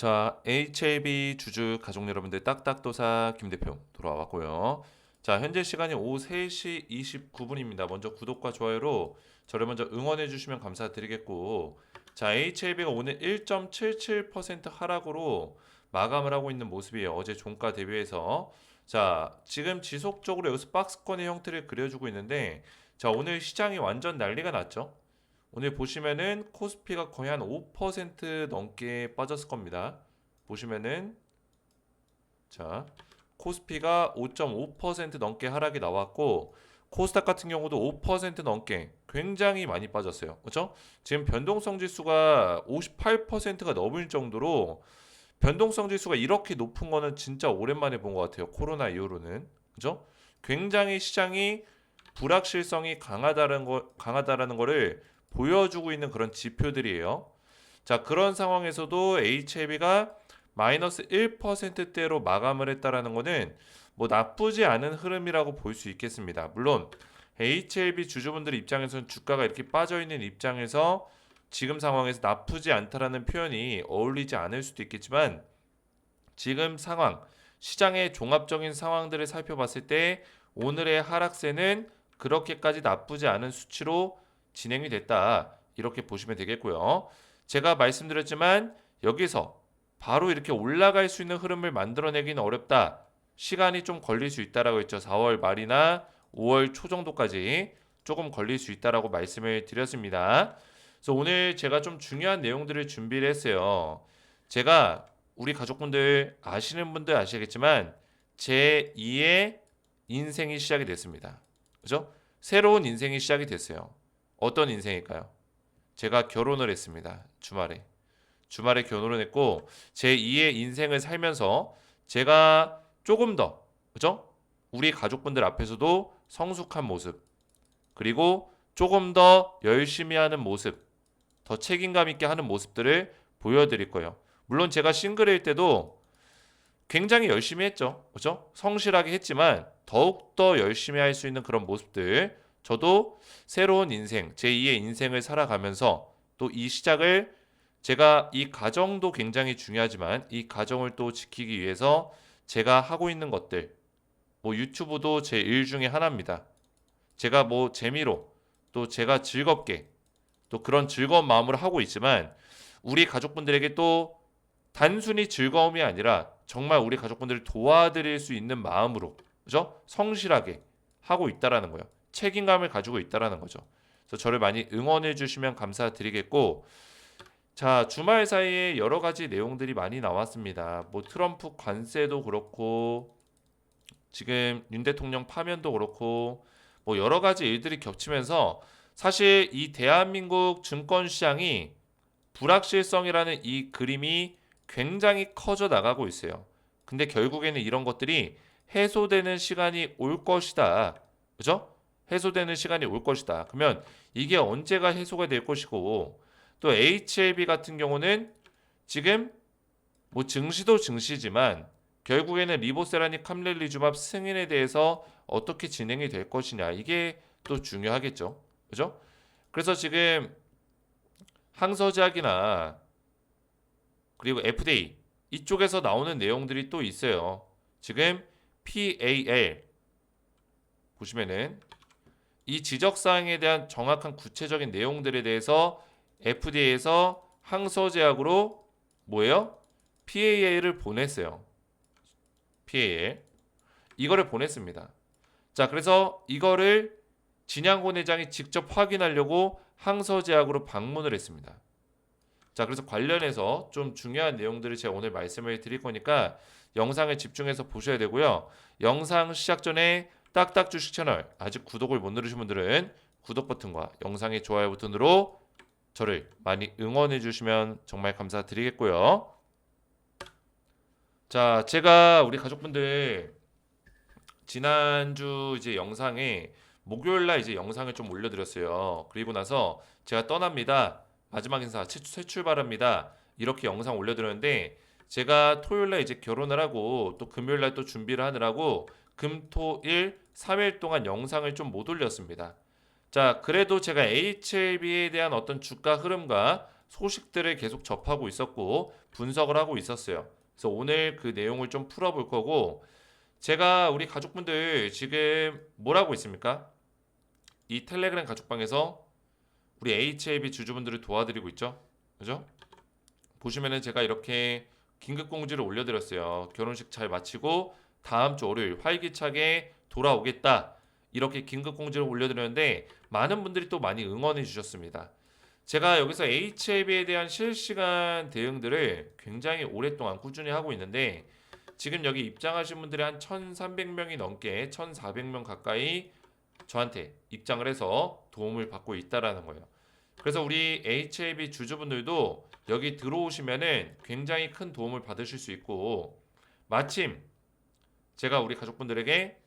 자, HLB 주주 가족 여러분들 딱딱도사 김 대표 돌아왔고요. 자, 현재 시간이 오후 3시 29분입니다. 먼저 구독과 좋아요로 저를 먼저 응원해 주시면 감사드리겠고, 자, HLB가 오늘 1.77% 하락으로 마감을 하고 있는 모습이에요. 어제 종가 대비해서. 자, 지금 지속적으로 여기서 박스권의 형태를 그려주고 있는데, 자, 오늘 시장이 완전 난리가 났죠. 오늘 보시면은 코스피가 거의 한 5% 넘게 빠졌을 겁니다. 보시면은 자, 코스피가 5.5% 넘게 하락이 나왔고 코스닥 같은 경우도 5% 넘게 굉장히 많이 빠졌어요. 그렇죠? 지금 변동성 지수가 58%가 넘을 정도로 변동성 지수가 이렇게 높은 거는 진짜 오랜만에 본 것 같아요. 코로나 이후로는. 그죠? 굉장히 시장이 불확실성이 강하다라는 거를 보여주고 있는 그런 지표들이에요. 자, 그런 상황에서도 HLB가 마이너스 1%대로 마감을 했다라는 거는 뭐 나쁘지 않은 흐름이라고 볼 수 있겠습니다. 물론 HLB 주주분들 입장에서는 주가가 이렇게 빠져 있는 입장에서 지금 상황에서 나쁘지 않다라는 표현이 어울리지 않을 수도 있겠지만 지금 상황, 시장의 종합적인 상황들을 살펴봤을 때 오늘의 하락세는 그렇게까지 나쁘지 않은 수치로 진행이 됐다. 이렇게 보시면 되겠고요. 제가 말씀드렸지만 여기서 바로 이렇게 올라갈 수 있는 흐름을 만들어내기는 어렵다. 시간이 좀 걸릴 수 있다라고 했죠. 4월 말이나 5월 초 정도까지 조금 걸릴 수 있다라고 말씀을 드렸습니다. 그래서 오늘 제가 좀 중요한 내용들을 준비를 했어요. 제가 우리 가족분들 아시는 분들 아시겠지만 제 2의 인생이 시작이 됐습니다. 그죠? 새로운 인생이 시작이 됐어요. 어떤 인생일까요? 제가 결혼을 했습니다. 주말에 결혼을 했고 제 2의 인생을 살면서 제가 조금 더 그죠? 우리 가족분들 앞에서도 성숙한 모습 그리고 조금 더 열심히 하는 모습 더 책임감 있게 하는 모습들을 보여드릴 거예요. 물론 제가 싱글일 때도 굉장히 열심히 했죠. 그죠? 성실하게 했지만 더욱더 열심히 할 수 있는 그런 모습들 저도 새로운 인생, 제2의 인생을 살아가면서 또 이 시작을 제가 이 가정도 굉장히 중요하지만 이 가정을 또 지키기 위해서 제가 하고 있는 것들 뭐 유튜브도 제 일 중에 하나입니다. 제가 뭐 재미로 또 제가 즐겁게 또 그런 즐거운 마음으로 하고 있지만 우리 가족분들에게 또 단순히 즐거움이 아니라 정말 우리 가족분들을 도와드릴 수 있는 마음으로 그죠? 성실하게 하고 있다라는 거예요. 책임감을 가지고 있다라는 거죠. 그래서 저를 많이 응원해 주시면 감사드리겠고 자, 주말 사이에 여러 가지 내용들이 많이 나왔습니다. 뭐 트럼프 관세도 그렇고 지금 윤 대통령 파면도 그렇고 뭐 여러 가지 일들이 겹치면서 사실 이 대한민국 증권 시장이 불확실성이라는 이 그림이 굉장히 커져 나가고 있어요. 근데 결국에는 이런 것들이 해소되는 시간이 올 것이다. 그죠? 해소되는 시간이 올 것이다. 그러면 이게 언제가 해소가 될 것이고 또 HLB 같은 경우는 지금 뭐 증시도 증시지만 결국에는 리보세라닉 캄렐리주맙 승인에 대해서 어떻게 진행이 될 것이냐 이게 또 중요하겠죠. 그죠? 그래서 지금 항서제약이나 그리고 FDA 이쪽에서 나오는 내용들이 또 있어요. 지금 PAL 보시면은 이 지적 사항에 대한 정확한 구체적인 내용들에 대해서 FDA에서 항서제약으로 뭐예요? PAL을 보냈어요. PAL 이거를 보냈습니다. 자, 그래서 이거를 진양곤 회장이 직접 확인하려고 항서제약으로 방문을 했습니다. 자, 그래서 관련해서 좀 중요한 내용들을 제가 오늘 말씀을 드릴 거니까 영상에 집중해서 보셔야 되고요. 영상 시작 전에 딱딱 주식 채널 아직 구독을 못 누르신 분들은 구독 버튼과 영상의 좋아요 버튼으로 저를 많이 응원해 주시면 정말 감사드리겠고요. 자, 제가 우리 가족분들 지난주 이제 영상에 목요일 날 이제 영상을 좀 올려드렸어요. 그리고 나서 제가 떠납니다. 마지막 인사 새 출발합니다. 이렇게 영상 올려드렸는데 제가 토요일 날 이제 결혼을 하고 또 금요일 날 또 준비를 하느라고 금, 토, 일 3일 동안 영상을 좀 못 올렸습니다. 자, 그래도 제가 HLB에 대한 어떤 주가 흐름과 소식들을 계속 접하고 있었고 분석을 하고 있었어요. 그래서 오늘 그 내용을 좀 풀어볼 거고 제가 우리 가족분들 지금 뭘 하고 있습니까? 이 텔레그램 가족방에서 우리 HAB 주주분들을 도와드리고 있죠. 그죠? 보시면은 제가 이렇게 긴급 공지를 올려드렸어요. 결혼식 잘 마치고 다음 주 월요일 활기차게 돌아오겠다. 이렇게 긴급 공지를 올려드렸는데 많은 분들이 또 많이 응원해 주셨습니다. 제가 여기서 HAB에 대한 실시간 대응들을 굉장히 오랫동안 꾸준히 하고 있는데 지금 여기 입장하신 분들이 한 1,300명이 넘게 1,400명 가까이 저한테 입장을 해서 도움을 받고 있다라는 거예요. 그래서 우리 HAB 주주분들도 여기 들어오시면은 굉장히 큰 도움을 받으실 수 있고 마침 제가 우리 가족분들에게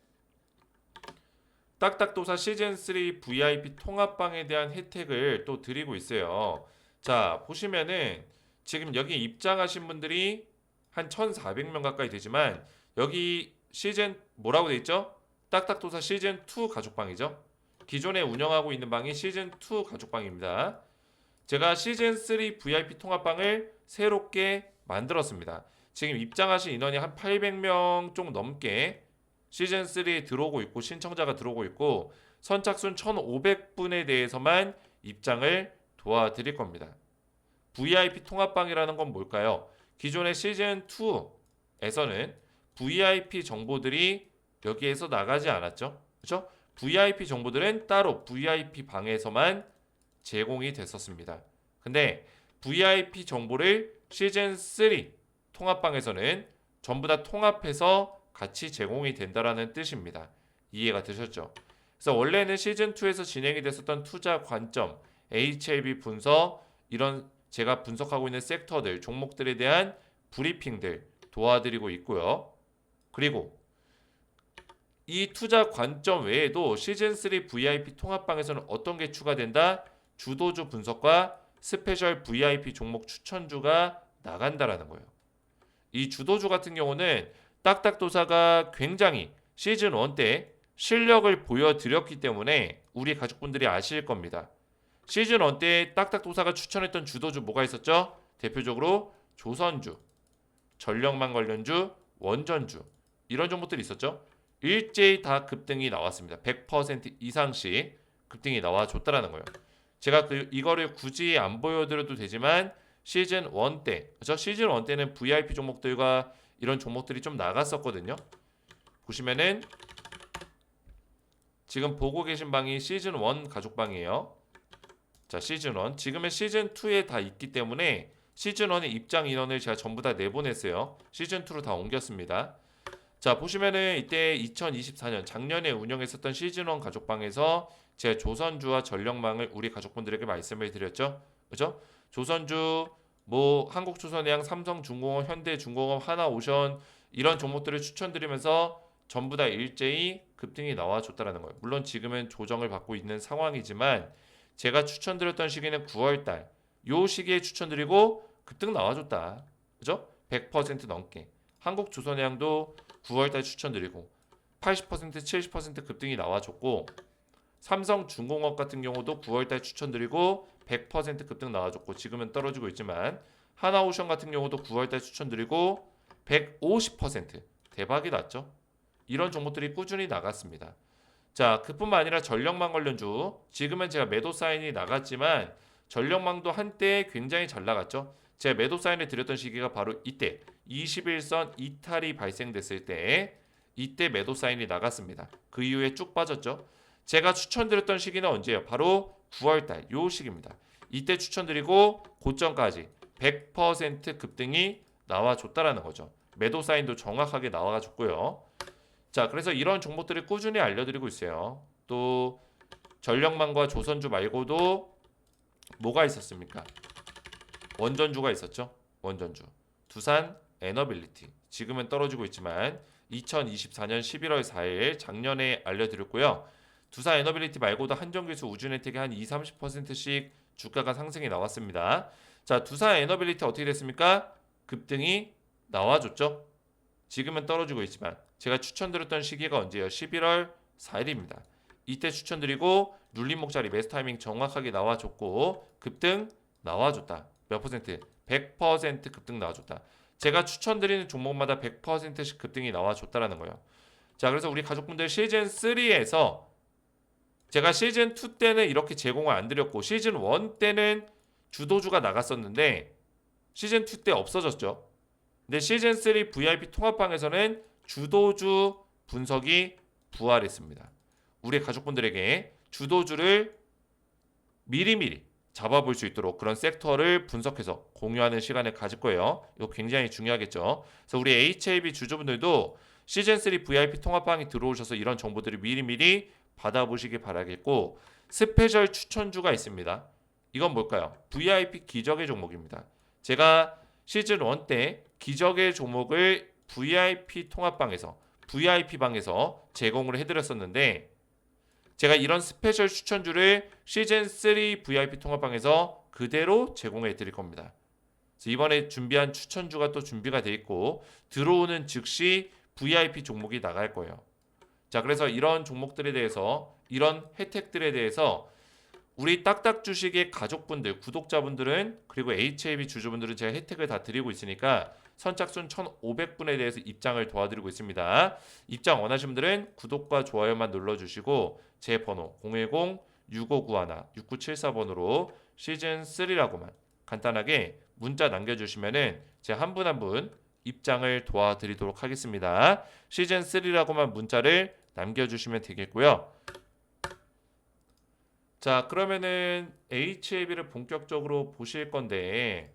딱딱도사 시즌3 VIP 통합방에 대한 혜택을 또 드리고 있어요. 자, 보시면은 지금 여기 입장하신 분들이 한 1,400명 가까이 되지만 여기 시즌 뭐라고 돼 있죠? 딱딱도사 시즌2 가족방이죠. 기존에 운영하고 있는 방이 시즌2 가족방입니다. 제가 시즌3 VIP 통합방을 새롭게 만들었습니다. 지금 입장하신 인원이 한 800명 좀 넘게 시즌3에 들어오고 있고 신청자가 들어오고 있고 선착순 1,500분에 대해서만 입장을 도와드릴 겁니다. VIP 통합방이라는 건 뭘까요? 기존의 시즌2에서는 VIP 정보들이 여기에서 나가지 않았죠. 그렇죠? VIP 정보들은 따로 VIP 방에서만 제공이 됐었습니다. 근데 VIP 정보를 시즌3 통합방에서는 전부 다 통합해서 같이 제공이 된다라는 뜻입니다. 이해가 되셨죠? 그래서 원래는 시즌2에서 진행이 됐었던 투자 관점, HLB 분석, 이런 제가 분석하고 있는 섹터들, 종목들에 대한 브리핑들 도와드리고 있고요. 그리고 이 투자 관점 외에도 시즌3 VIP 통합방에서는 어떤 게 추가된다? 주도주 분석과 스페셜 VIP 종목 추천주가 나간다라는 거예요. 이 주도주 같은 경우는 딱딱도사가 굉장히 시즌1 때 실력을 보여드렸기 때문에 우리 가족분들이 아실 겁니다. 시즌1 때 딱딱도사가 추천했던 주도주 뭐가 있었죠? 대표적으로 조선주, 전력망 관련주, 원전주 이런 종목들이 있었죠. 일제히 다 급등이 나왔습니다. 100% 이상씩 급등이 나와줬다라는 거예요. 제가 이거를 굳이 안 보여드려도 되지만 시즌 1 때, 그렇죠? 시즌 1 때는 VIP 종목들과 이런 종목들이 좀 나갔었거든요. 보시면은 지금 보고 계신 방이 시즌 1 가족방이에요. 자, 시즌 1. 지금은 시즌 2에 다 있기 때문에 시즌 1의 입장 인원을 제가 전부 다 내보냈어요. 시즌 2로 다 옮겼습니다. 자, 보시면은 이때 2024년 작년에 운영했었던 시즌 1 가족방에서 제 조선주와 전력망을 우리 가족분들에게 말씀을 드렸죠. 그죠? 조선주, 뭐 한국조선해양, 삼성중공업, 현대중공업, 하나오션 이런 종목들을 추천드리면서 전부 다 일제히 급등이 나와줬다라는 거예요. 물론 지금은 조정을 받고 있는 상황이지만 제가 추천드렸던 시기는 9월달 요 시기에 추천드리고 급등 나와줬다. 그죠? 100% 넘게. 한국조선해양도 9월달 추천드리고 80% 70% 급등이 나와줬고 삼성중공업 같은 경우도 9월달 추천드리고 100% 급등 나와줬고 지금은 떨어지고 있지만 하나오션 같은 경우도 9월달 추천드리고 150% 대박이 났죠. 이런 종목들이 꾸준히 나갔습니다. 자, 그뿐만 아니라 전력망 관련주 지금은 제가 매도 사인이 나갔지만 전력망도 한때 굉장히 잘 나갔죠. 제가 매도 사인을 드렸던 시기가 바로 이때 21선 이탈이 발생됐을 때 이때 매도 사인이 나갔습니다. 그 이후에 쭉 빠졌죠. 제가 추천드렸던 시기는 언제예요? 바로 9월달 요 시기입니다. 이때 추천드리고 고점까지 100% 급등이 나와줬다라는 거죠. 매도 사인도 정확하게 나와줬고요. 자, 그래서 이런 종목들을 꾸준히 알려드리고 있어요. 또 전력망과 조선주 말고도 뭐가 있었습니까? 원전주가 있었죠. 원전주. 두산 에너빌리티. 지금은 떨어지고 있지만 2024년 11월 4일 작년에 알려드렸고요. 두산 에너빌리티 말고도 한정기수 우준혜택이 한 20-30%씩 주가가 상승이 나왔습니다. 자, 두산 에너빌리티 어떻게 됐습니까? 급등이 나와줬죠. 지금은 떨어지고 있지만 제가 추천드렸던 시기가 언제예요? 11월 4일입니다. 이때 추천드리고 눌림목 자리 매수 타이밍 정확하게 나와줬고 급등 나와줬다. 몇 퍼센트? 100% 급등 나와줬다. 제가 추천드리는 종목마다 100%씩 급등이 나와줬다라는 거예요. 자, 그래서 우리 가족분들 시즌 3에서 제가 시즌 2 때는 이렇게 제공을 안 드렸고 시즌 1 때는 주도주가 나갔었는데 시즌 2 때 없어졌죠. 근데 시즌 3 VIP 통합방에서는 주도주 분석이 부활했습니다. 우리 가족분들에게 주도주를 미리미리 잡아볼 수 있도록 그런 섹터를 분석해서 공유하는 시간을 가질 거예요. 이거 굉장히 중요하겠죠. 그래서 우리 HAB 주주분들도 시즌3 VIP 통합방에 들어오셔서 이런 정보들을 미리미리 받아보시기 바라겠고 스페셜 추천주가 있습니다. 이건 뭘까요? VIP 기적의 종목입니다. 제가 시즌1 때 기적의 종목을 VIP 통합방에서 VIP방에서 제공을 해드렸었는데 제가 이런 스페셜 추천주를 시즌3 VIP 통합방에서 그대로 제공해 드릴 겁니다. 그래서 이번에 준비한 추천주가 또 준비가 돼 있고 들어오는 즉시 VIP 종목이 나갈 거예요. 자, 그래서 이런 종목들에 대해서 이런 혜택들에 대해서 우리 딱딱 주식의 가족분들, 구독자분들은 그리고 HAB 주주분들은 제가 혜택을 다 드리고 있으니까 선착순 1,500분에 대해서 입장을 도와드리고 있습니다. 입장 원하시는 분들은 구독과 좋아요만 눌러주시고 제 번호 010-6591-6974번으로 시즌3라고만 간단하게 문자 남겨주시면은 제가 한 분 한 분 입장을 도와드리도록 하겠습니다. 시즌3라고만 문자를 남겨주시면 되겠고요. 자, 그러면은 HAB를 본격적으로 보실 건데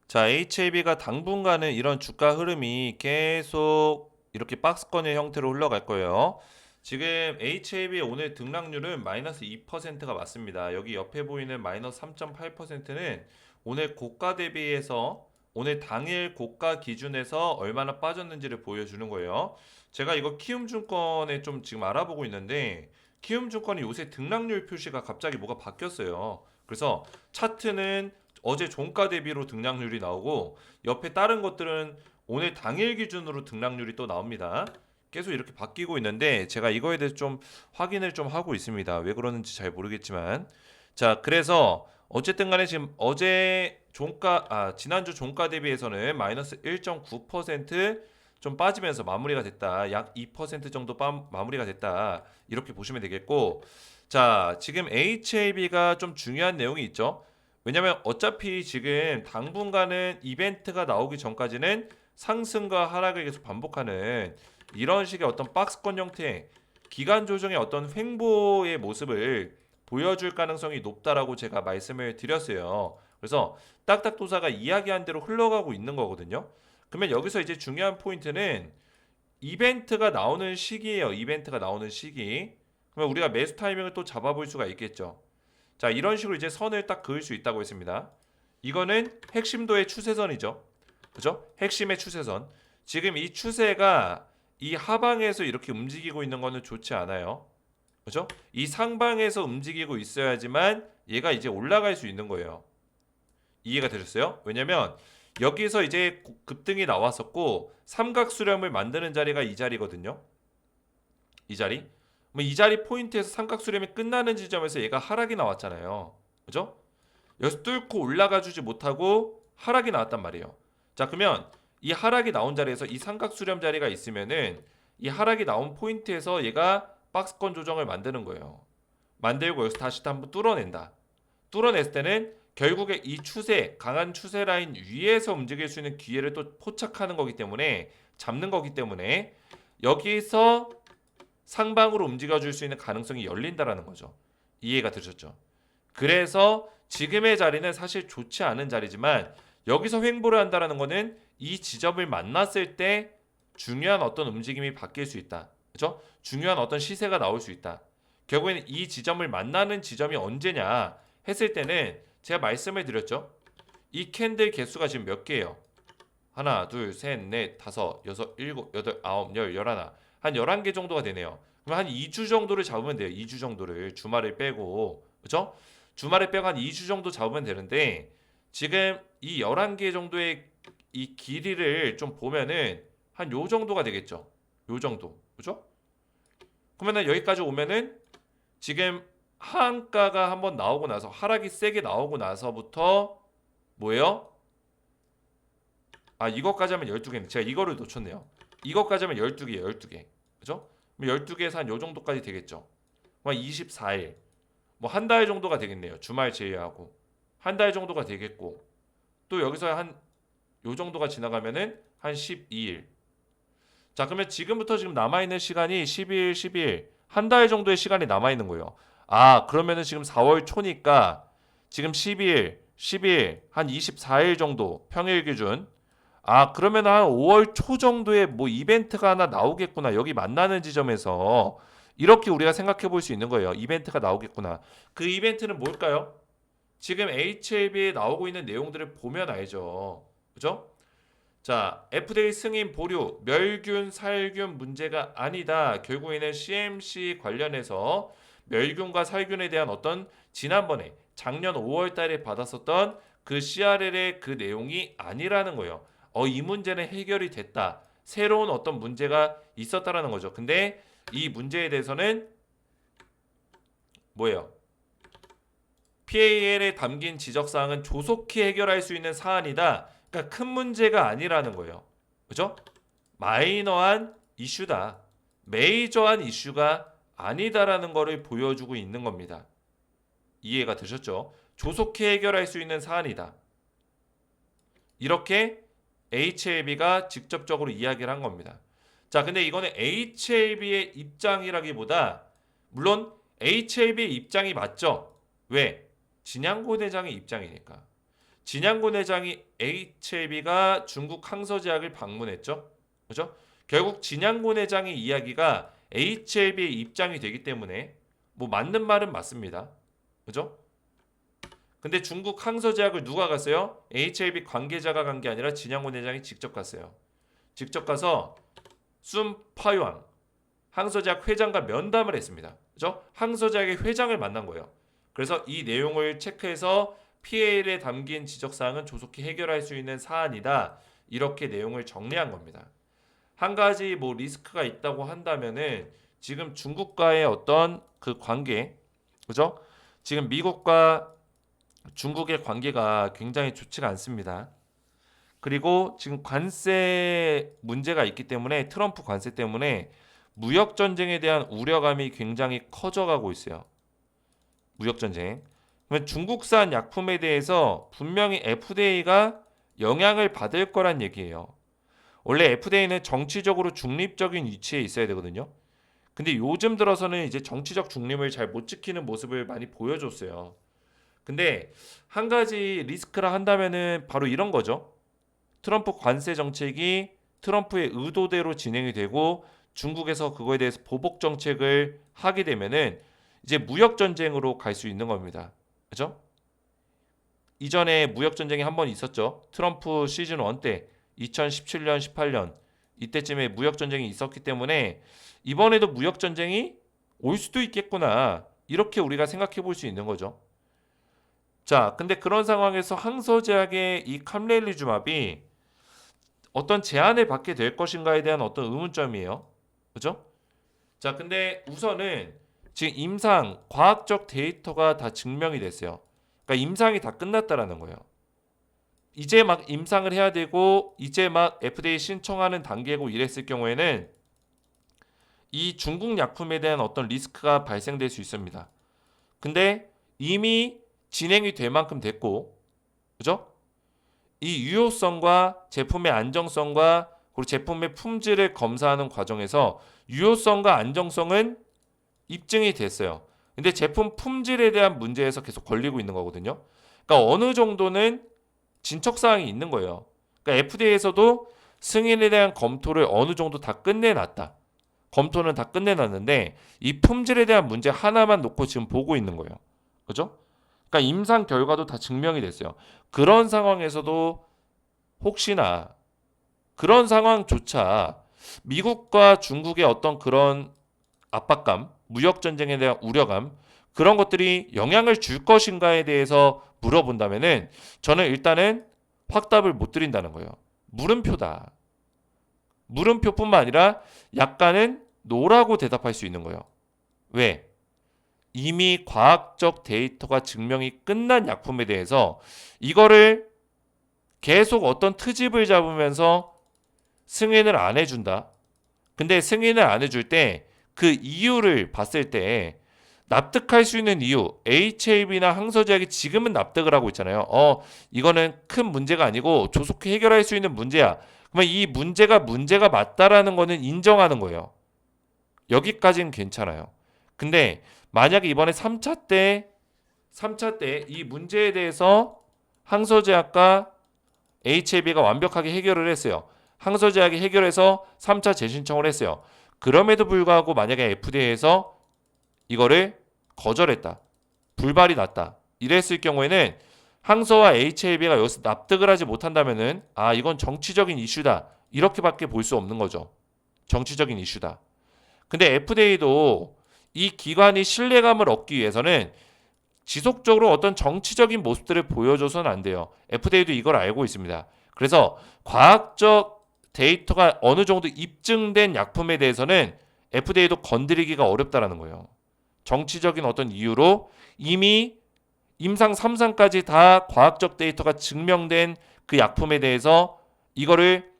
자, HAB가 당분간은 이런 주가 흐름이 계속 이렇게 박스권의 형태로 흘러갈 거예요. 지금 HAB 오늘 등락률은 마이너스 2%가 맞습니다. 여기 옆에 보이는 마이너스 3.8%는 오늘 고가 대비해서 오늘 당일 고가 기준에서 얼마나 빠졌는지를 보여주는 거예요. 제가 이거 키움증권에 좀 지금 알아보고 있는데 키움증권이 요새 등락률 표시가 갑자기 뭐가 바뀌었어요. 그래서 차트는 어제 종가 대비로 등락률이 나오고 옆에 다른 것들은 오늘 당일 기준으로 등락률이 또 나옵니다. 계속 이렇게 바뀌고 있는데 제가 이거에 대해서 좀 확인을 좀 하고 있습니다. 왜 그러는지 잘 모르겠지만 자, 그래서 어쨌든 간에 지금 어제 지난주 종가 대비해서는 마이너스 1.9%좀 빠지면서 마무리가 됐다. 약 2% 정도 마무리가 됐다. 이렇게 보시면 되겠고 자, 지금 HAB가 좀 중요한 내용이 있죠. 왜냐면 어차피 지금 당분간은 이벤트가 나오기 전까지는 상승과 하락을 계속 반복하는 이런 식의 어떤 박스권 형태 기간 조정의 어떤 횡보의 모습을 보여줄 가능성이 높다라고 제가 말씀을 드렸어요. 그래서 딱딱도사가 이야기한 대로 흘러가고 있는 거거든요. 그러면 여기서 이제 중요한 포인트는 이벤트가 나오는 시기예요. 이벤트가 나오는 시기. 그러면 우리가 매수 타이밍을 또 잡아볼 수가 있겠죠. 자, 이런 식으로 이제 선을 딱 그을 수 있다고 했습니다. 이거는 핵심도의 추세선이죠. 그죠? 핵심의 추세선. 지금 이 추세가 이 하방에서 이렇게 움직이고 있는 거는 좋지 않아요. 그죠? 이 상방에서 움직이고 있어야지만 얘가 이제 올라갈 수 있는 거예요. 이해가 되셨어요? 왜냐면 여기서 이제 급등이 나왔었고 삼각 수렴을 만드는 자리가 이 자리거든요. 이 자리. 이 자리 포인트에서 삼각 수렴이 끝나는 지점에서 얘가 하락이 나왔잖아요. 그죠? 여기서 뚫고 올라가 주지 못하고 하락이 나왔단 말이에요. 자, 그러면 이 하락이 나온 자리에서 이 삼각 수렴 자리가 있으면은 이 하락이 나온 포인트에서 얘가 박스권 조정을 만드는 거예요. 만들고 여기서 다시 한번 뚫어낸다. 뚫어냈을 때는 결국에 이 추세, 강한 추세 라인 위에서 움직일 수 있는 기회를 또 포착하는 거기 때문에 잡는 거기 때문에 여기서 상방으로 움직여줄 수 있는 가능성이 열린다라는 거죠. 이해가 되셨죠? 그래서 지금의 자리는 사실 좋지 않은 자리지만 여기서 횡보를 한다라는 거는 이 지점을 만났을 때 중요한 어떤 움직임이 바뀔 수 있다. 그죠? 중요한 어떤 시세가 나올 수 있다. 결국에는 이 지점을 만나는 지점이 언제냐 했을 때는 제가 말씀을 드렸죠. 이 캔들 개수가 지금 몇 개예요? 하나, 둘, 셋, 넷, 다섯, 여섯, 일곱, 여덟, 아홉, 열, 열하나. 한 11개 정도가 되네요. 그럼 한 2주 정도를 잡으면 돼요. 2주 정도를. 주말을 빼고. 그죠? 주말을 빼고 한 2주 정도 잡으면 되는데 지금 이 11개 정도의 이 길이를 좀 보면은 한 요 정도가 되겠죠. 요 정도. 그죠? 그러면은 여기까지 오면은 지금 하한가가 한번 나오고 나서 하락이 세게 나오고 나서부터 뭐예요? 이것까지 하면 12개인데 제가 이거를 놓쳤네요. 이것까지 하면 12개, 12개. 그죠? 12개에서 한 요 정도까지 되겠죠. 24일. 뭐 한 달 정도가 되겠네요. 주말 제외하고. 한 달 정도가 되겠고. 또 여기서 한 요 정도가 지나가면은 한 12일. 자, 그러면 지금부터 지금 남아있는 시간이 12일, 12일. 한 달 정도의 시간이 남아있는 거예요. 그러면은 지금 4월 초니까 지금 12일, 10일, 한 24일 정도 평일 기준. 그러면 한 5월 초 정도에 뭐 이벤트가 하나 나오겠구나. 여기 만나는 지점에서. 이렇게 우리가 생각해 볼 수 있는 거예요. 이벤트가 나오겠구나. 그 이벤트는 뭘까요? 지금 HLB에 나오고 있는 내용들을 보면 알죠. 그죠? 자, FDA 승인 보류, 멸균, 살균 문제가 아니다. 결국에는 CMC 관련해서 멸균과 살균에 대한 어떤 지난번에 작년 5월 달에 받았었던 그 CRL의 그 내용이 아니라는 거예요. 이 문제는 해결이 됐다. 새로운 어떤 문제가 있었다라는 거죠. 근데 이 문제에 대해서는 뭐예요? PAL에 담긴 지적사항은 조속히 해결할 수 있는 사안이다. 그러니까 큰 문제가 아니라는 거예요. 그죠? 마이너한 이슈다. 메이저한 이슈가 아니다라는 거를 보여주고 있는 겁니다. 이해가 되셨죠? 조속히 해결할 수 있는 사안이다. 이렇게 HLB가 직접적으로 이야기를 한 겁니다. 자, 근데 이거는 HLB의 입장이라기보다 물론 HLB의 입장이 맞죠? 왜? 진양고 내장의 입장이니까. 진양고 내장이 HLB가 중국 항서제약을 방문했죠. 그죠? 결국 진양고 내장의 이야기가 HLB의 입장이 되기 때문에 뭐 맞는 말은 맞습니다. 그죠? 근데 중국 항서제약을 누가 갔어요? HLB 관계자가 간 게 아니라 진양고 내장이 직접 갔어요. 직접 가서 순파유왕 항서제약 회장과 면담을 했습니다. 그죠? 항서제약의 회장을 만난 거예요. 그래서 이 내용을 체크해서 PAL에 담긴 지적사항은 조속히 해결할 수 있는 사안이다. 이렇게 내용을 정리한 겁니다. 한 가지 뭐 리스크가 있다고 한다면은 지금 중국과의 어떤 그 관계, 그죠? 지금 미국과 중국의 관계가 굉장히 좋지가 않습니다. 그리고 지금 관세 문제가 있기 때문에 트럼프 관세 때문에 무역 전쟁에 대한 우려감이 굉장히 커져가고 있어요. 무역 전쟁. 그러면 중국산 약품에 대해서 분명히 FDA가 영향을 받을 거란 얘기예요. 원래 FDA는 정치적으로 중립적인 위치에 있어야 되거든요. 근데 요즘 들어서는 이제 정치적 중립을 잘 못 지키는 모습을 많이 보여줬어요. 근데 한 가지 리스크라 한다면은 바로 이런 거죠. 트럼프 관세 정책이 트럼프의 의도대로 진행이 되고 중국에서 그거에 대해서 보복 정책을 하게 되면은 이제 무역 전쟁으로 갈 수 있는 겁니다. 그죠? 이전에 무역 전쟁이 한 번 있었죠. 트럼프 시즌 1 때 2017년, 18년 이때쯤에 무역 전쟁이 있었기 때문에 이번에도 무역 전쟁이 올 수도 있겠구나. 이렇게 우리가 생각해 볼 수 있는 거죠. 자, 근데 그런 상황에서 항서제약의 이 캄렐리주맙이 어떤 제한을 받게 될 것인가에 대한 어떤 의문점이에요. 그죠? 자, 근데 우선은 지금 임상, 과학적 데이터가 다 증명이 됐어요. 그러니까 임상이 다 끝났다라는 거예요. 이제 막 임상을 해야 되고 이제 막 FDA 신청하는 단계고 이랬을 경우에는 이 중국 약품에 대한 어떤 리스크가 발생될 수 있습니다. 근데 이미 진행이 될 만큼 됐고, 그죠? 이 유효성과 제품의 안정성과 그리고 제품의 품질을 검사하는 과정에서 유효성과 안정성은 입증이 됐어요. 근데 제품 품질에 대한 문제에서 계속 걸리고 있는 거거든요. 그러니까 어느 정도는 진척사항이 있는 거예요. 그러니까 FDA에서도 승인에 대한 검토를 어느 정도 다 끝내놨다. 검토는 다 끝내놨는데 이 품질에 대한 문제 하나만 놓고 지금 보고 있는 거예요. 그죠? 그러니까 임상 결과도 다 증명이 됐어요. 그런 상황에서도 혹시나 그런 상황조차 미국과 중국의 어떤 그런 압박감, 무역 전쟁에 대한 우려감 그런 것들이 영향을 줄 것인가에 대해서 물어본다면은 저는 일단은 확답을 못 드린다는 거예요. 물음표다. 물음표뿐만 아니라 약간은 노라고 대답할 수 있는 거예요. 왜? 이미 과학적 데이터가 증명이 끝난 약품에 대해서 이거를 계속 어떤 트집을 잡으면서 승인을 안 해준다. 근데 승인을 안 해줄 때 그 이유를 봤을 때 납득할 수 있는 이유, HAB나 항서제약이 지금은 납득을 하고 있잖아요. 이거는 큰 문제가 아니고 조속히 해결할 수 있는 문제야. 그러면 이 문제가 맞다라는 거는 인정하는 거예요. 여기까지는 괜찮아요. 근데 만약에 이번에 3차 때 이 문제에 대해서 항서제약과 HAB가 완벽하게 해결을 했어요. 항서제약이 해결해서 3차 재신청을 했어요. 그럼에도 불구하고 만약에 FDA에서 이거를 거절했다. 불발이 났다. 이랬을 경우에는 항서와 HAB가 여기서 납득을 하지 못한다면은 이건 정치적인 이슈다. 이렇게밖에 볼 수 없는 거죠. 정치적인 이슈다. 근데 FDA도 이 기관이 신뢰감을 얻기 위해서는 지속적으로 어떤 정치적인 모습들을 보여줘서는 안 돼요. FDA도 이걸 알고 있습니다. 그래서 과학적 데이터가 어느 정도 입증된 약품에 대해서는 FDA도 건드리기가 어렵다라는 거예요. 정치적인 어떤 이유로 이미 임상 3상까지 다 과학적 데이터가 증명된 그 약품에 대해서 이거를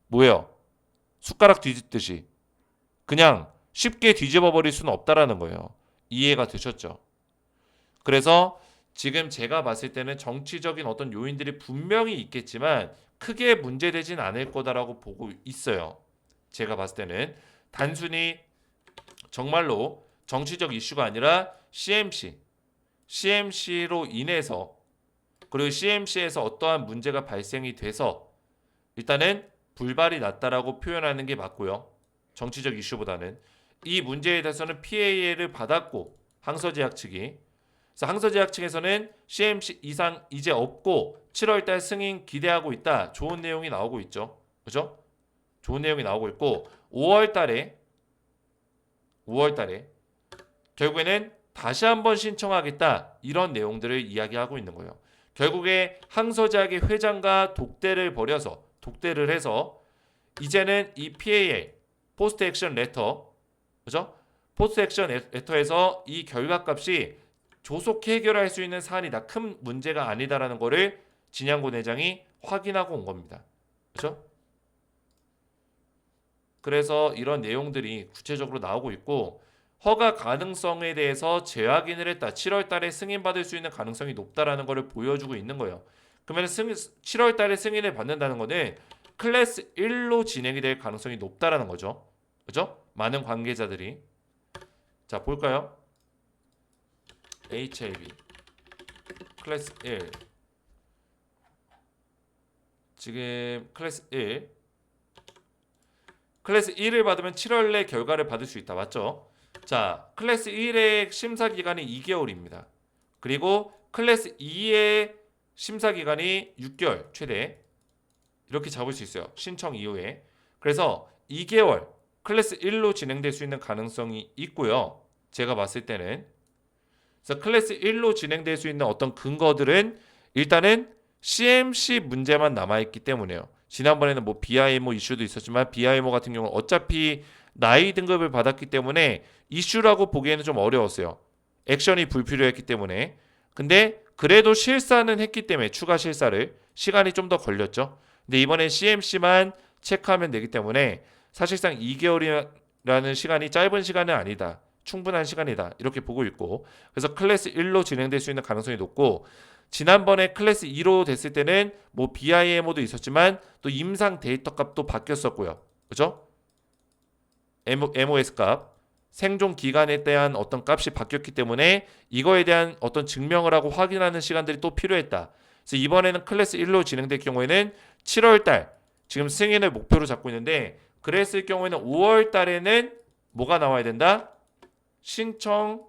뭐예요? 숟가락 뒤집듯이 그냥 쉽게 뒤집어 버릴 수는 없다라는 거예요. 이해가 되셨죠? 그래서 지금 제가 봤을 때는 정치적인 어떤 요인들이 분명히 있겠지만 크게 문제되진 않을 거다라고 보고 있어요. 제가 봤을 때는 단순히 정말로 정치적 이슈가 아니라 CMC로 인해서 그리고 CMC에서 어떠한 문제가 발생이 돼서 일단은 불발이 났다라고 표현하는 게 맞고요. 정치적 이슈보다는 이 문제에 대해서는 PA를 받았고 항서제약 측이 그래서 항서제약 측에서는 CMC 이상 이제 없고 7월달 승인 기대하고 있다. 좋은 내용이 나오고 있죠. 그죠? 좋은 내용이 나오고 있고 5월달에 결국에는 다시 한번 신청하겠다. 이런 내용들을 이야기하고 있는 거예요. 결국에 항서제약의 회장과 독대를 해서 이제는 이 PAA 포스트 액션 레터 그죠? 포스트 액션 레터에서 이 결과값이 조속히 해결할 수 있는 사안이다. 큰 문제가 아니다라는 거를 진양고 내장이 확인하고 온 겁니다. 그렇죠? 그래서 이런 내용들이 구체적으로 나오고 있고 허가 가능성에 대해서 재확인을 했다. 7월 달에 승인받을 수 있는 가능성이 높다라는 것을 보여주고 있는 거예요. 그러면 7월 달에 승인을 받는다는 거는 클래스 1로 진행이 될 가능성이 높다라는 거죠. 그죠? 많은 관계자들이 자, 볼까요? HAB 클래스 1 지금 클래스 1을 받으면 7월 내 결과를 받을 수 있다. 맞죠? 자, 클래스 1의 심사 기간이 2개월입니다. 그리고 클래스 2의 심사 기간이 6개월 최대. 이렇게 잡을 수 있어요. 신청 이후에. 그래서 2개월 클래스 1로 진행될 수 있는 가능성이 있고요. 제가 봤을 때는 그래서 클래스 1로 진행될 수 있는 어떤 근거들은 일단은 CMC 문제만 남아있기 때문에요. 지난번에는 뭐 BIMO 이슈도 있었지만 BIMO 같은 경우는 어차피 나이 등급을 받았기 때문에 이슈라고 보기에는 좀 어려웠어요. 액션이 불필요했기 때문에. 근데 그래도 실사는 했기 때문에 추가 실사를 시간이 좀 더 걸렸죠. 근데 이번에 CMC만 체크하면 되기 때문에 사실상 2개월이라는 시간이 짧은 시간은 아니다. 충분한 시간이다. 이렇게 보고 있고 그래서 클래스 1로 진행될 수 있는 가능성이 높고 지난번에 클래스 2로 됐을 때는 뭐 BIMO도 있었지만 또 임상 데이터 값도 바뀌었었고요. 그죠? MOS 값 생존 기간에 대한 어떤 값이 바뀌었기 때문에 이거에 대한 어떤 증명을 하고 확인하는 시간들이 또 필요했다. 그래서 이번에는 클래스 1로 진행될 경우에는 7월 달 지금 승인을 목표로 잡고 있는데 그랬을 경우에는 5월 달에는 뭐가 나와야 된다? 신청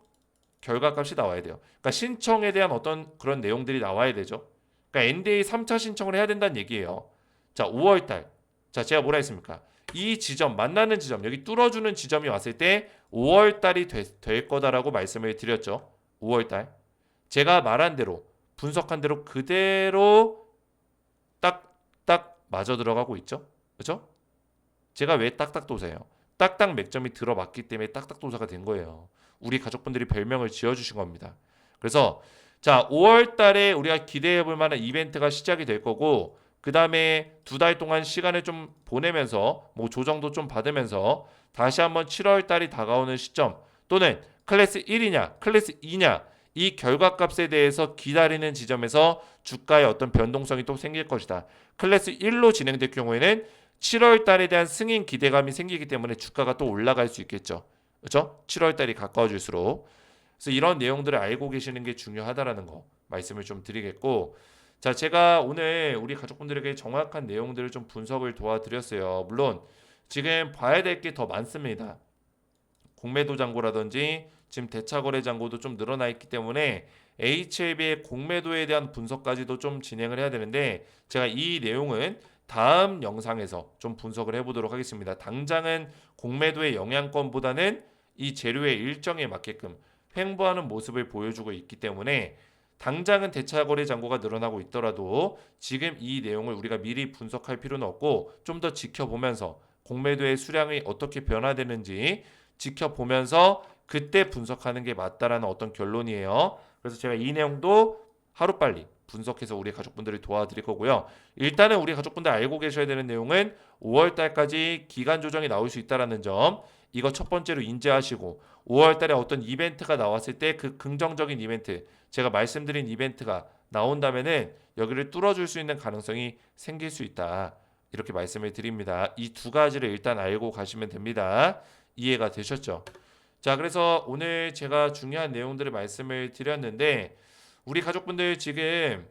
결과값이 나와야 돼요. 그러니까 신청에 대한 어떤 그런 내용들이 나와야 되죠. 그러니까 NDA 3차 신청을 해야 된다는 얘기예요. 자, 5월 달. 자, 제가 뭐라 했습니까? 이 지점, 만나는 지점, 여기 뚫어주는 지점이 왔을 때 5월 달이 될 거다라고 말씀을 드렸죠. 5월 달. 제가 말한 대로, 분석한 대로 그대로 딱딱 맞아 들어가고 있죠. 그렇죠? 제가 왜 딱딱도사예요? 딱딱 맥점이 들어맞기 때문에 딱딱도사가 된 거예요. 우리 가족분들이 별명을 지어주신 겁니다. 그래서 자 5월 달에 우리가 기대해 볼 만한 이벤트가 시작이 될 거고 그 다음에 2달 동안 시간을 좀 보내면서 뭐 조정도 좀 받으면서 다시 한번 7월 달이 다가오는 시점 또는 클래스 1이냐 클래스 2냐 이 결과값에 대해서 기다리는 지점에서 주가의 어떤 변동성이 또 생길 것이다. 클래스 1로 진행될 경우에는 7월 달에 대한 승인 기대감이 생기기 때문에 주가가 또 올라갈 수 있겠죠. 그렇죠? 7월 달이 가까워질수록. 그래서 이런 내용들을 알고 계시는 게 중요하다라는 거 말씀을 좀 드리겠고 자, 제가 오늘 우리 가족분들에게 정확한 내용들을 좀 분석을 도와드렸어요. 물론 지금 봐야 될 게 더 많습니다. 공매도 잔고라든지 지금 대차거래 잔고도 좀 늘어나 있기 때문에 HLB의 공매도에 대한 분석까지도 좀 진행을 해야 되는데 제가 이 내용은 다음 영상에서 좀 분석을 해보도록 하겠습니다. 당장은 공매도의 영향권보다는 이 재료의 일정에 맞게끔 횡보하는 모습을 보여주고 있기 때문에 당장은 대차거래 잔고가 늘어나고 있더라도 지금 이 내용을 우리가 미리 분석할 필요는 없고 좀 더 지켜보면서 공매도의 수량이 어떻게 변화되는지 지켜보면서 그때 분석하는 게 맞다라는 어떤 결론이에요. 그래서 제가 이 내용도 하루빨리 분석해서 우리 가족분들을 도와드릴 거고요. 일단은 우리 가족분들 알고 계셔야 되는 내용은 5월 달까지 기간 조정이 나올 수 있다는 점 이거 첫 번째로 인지하시고 5월 달에 어떤 이벤트가 나왔을 때 그 긍정적인 이벤트 제가 말씀드린 이벤트가 나온다면은 여기를 뚫어줄 수 있는 가능성이 생길 수 있다. 이렇게 말씀을 드립니다. 이 두 가지를 일단 알고 가시면 됩니다. 이해가 되셨죠? 자, 그래서 오늘 제가 중요한 내용들을 말씀을 드렸는데 우리 가족분들 지금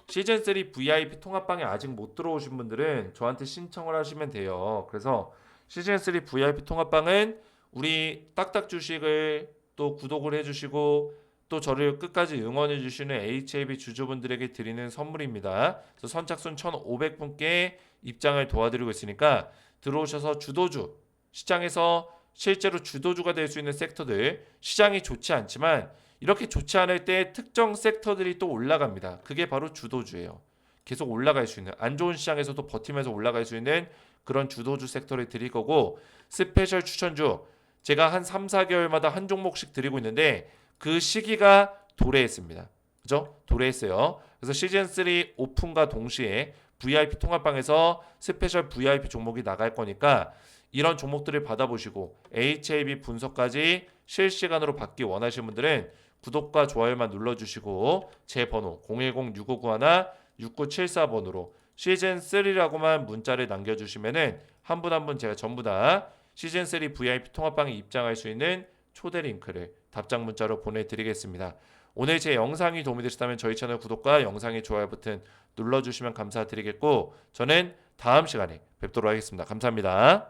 시즌3 VIP 통합방에 아직 못 들어오신 분들은 저한테 신청을 하시면 돼요. 그래서 시즌3 VIP 통합방은 우리 딱딱 주식을 또 구독을 해주시고 또 저를 끝까지 응원해 주시는 HLB 주주분들에게 드리는 선물입니다. 그래서 선착순 1,500분께 입장을 도와드리고 있으니까 들어오셔서 주도주 시장에서 실제로 주도주가 될 수 있는 섹터들 시장이 좋지 않지만 이렇게 좋지 않을 때 특정 섹터들이 또 올라갑니다. 그게 바로 주도주예요. 계속 올라갈 수 있는 안 좋은 시장에서도 버티면서 올라갈 수 있는 그런 주도주 섹터를 드릴 거고 스페셜 추천주 제가 한 3, 4개월마다 한 종목씩 드리고 있는데 그 시기가 도래했습니다. 그죠? 도래했어요. 그래서 시즌3 오픈과 동시에 VIP 통합방에서 스페셜 VIP 종목이 나갈 거니까 이런 종목들을 받아보시고 HAB 분석까지 실시간으로 받기 원하시는 분들은 구독과 좋아요만 눌러주시고 제 번호 010-6591-6974번으로 시즌3라고만 문자를 남겨주시면은 한 분 한 분 제가 전부 다 시즌3 VIP 통합방에 입장할 수 있는 초대 링크를 답장 문자로 보내드리겠습니다. 오늘 제 영상이 도움이 되셨다면 저희 채널 구독과 영상의 좋아요 버튼 눌러주시면 감사드리겠고 저는 다음 시간에 뵙도록 하겠습니다. 감사합니다.